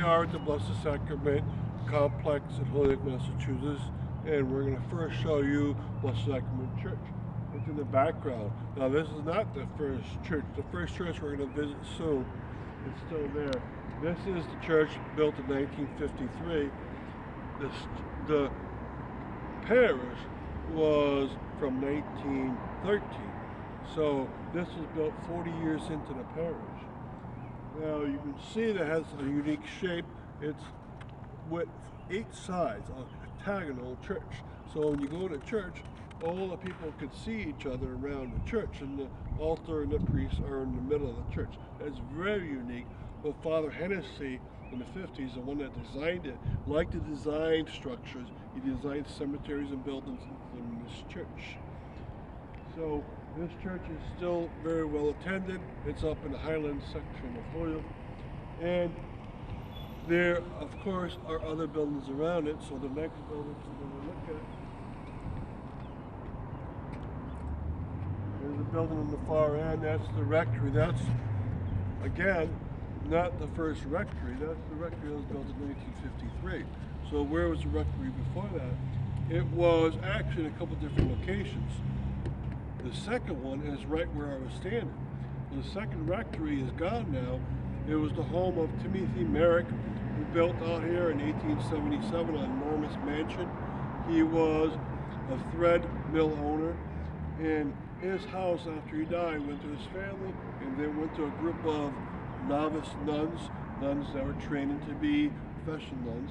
are at the Blessed Sacrament complex in Holyoke, Massachusetts, and we're going to first show you Blessed Sacrament Church. It's in the background. Now, this is not the first church. The first church we're going to visit soon. It's still there. This is the church built in 1953. The parish was from 1913. So this was built 40 years into the parish. Now you can see that it has a unique shape. It's with 8 sides, a octagonal church. So when you go to church, all the people could see each other around the church, and the altar and the priests are in the middle of the church. That's very unique. But Father Hennessy in the 50s, the one that designed it, liked to design structures. He designed cemeteries and buildings, including this church. So this church is still very well attended. It's up in the Highlands section of Holyoke. And there, of course, are other buildings around it. So the next building we're going to look at, there's a building on the far end. That's the rectory. That's, again, not the first rectory. That's the rectory that was built in 1953. So where was the rectory before that? It was actually in a couple different locations. The second one is right where I was standing. The second rectory is gone now. It was the home of Timothy Merrick, who built out here in 1877 an enormous mansion. He was a thread mill owner, and his house after he died went to his family, and then went to a group of novice nuns that were training to be professional nuns.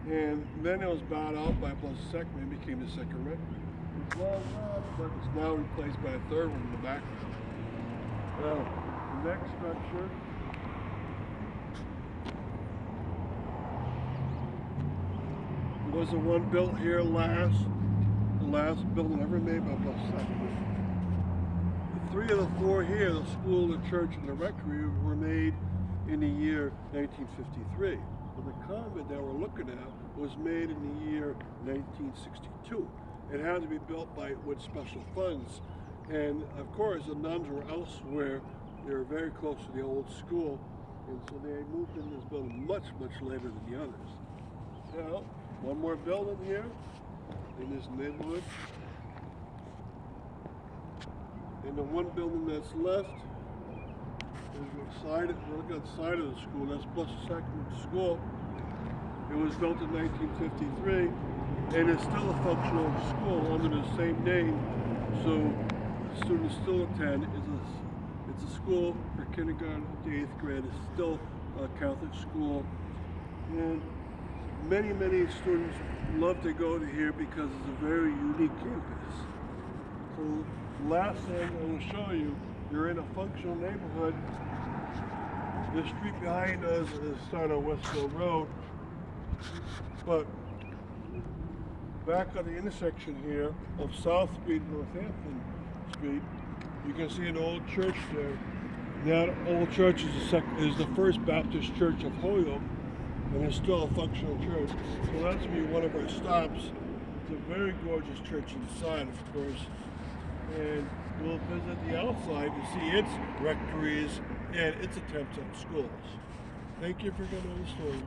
And then it was bought out by Blessed Sacrament and became the second rectory. It's long gone, but it's now replaced by a third one in the background. Now, the next structure was the one built here the last building ever made by Blessed Sacrament. The 3 of the 4 here, the school, the church, and the rectory, were made in the year 1953. But the convent that we're looking at was made in the year 1962. It had to be built with special funds. And of course, the nuns were elsewhere. They were very close to the old school. And so they moved into this building much, much later than the others. Now, one more building here in this neighborhood. And the one building that's left is we're looking at the side of the school. That's Blessed Sacrament School. It was built in 1953, and it's still a functional school under the same name. So students still attend. It's a school for kindergarten up to 8th grade. It's still a Catholic school, and many students love to go to here because it's a very unique campus. So last thing I will show you, you're in a functional neighborhood. The street behind us is started on Westville Road, but back on the intersection here of South Street and Northampton Street, you can see an old church there. That old church is the First Baptist Church of Holyoke, and it's still a functional church. So that's going to be one of our stops. It's a very gorgeous church inside, of course, and we'll visit the outside to see its rectories and its attempts at schools. Thank you for coming to the story.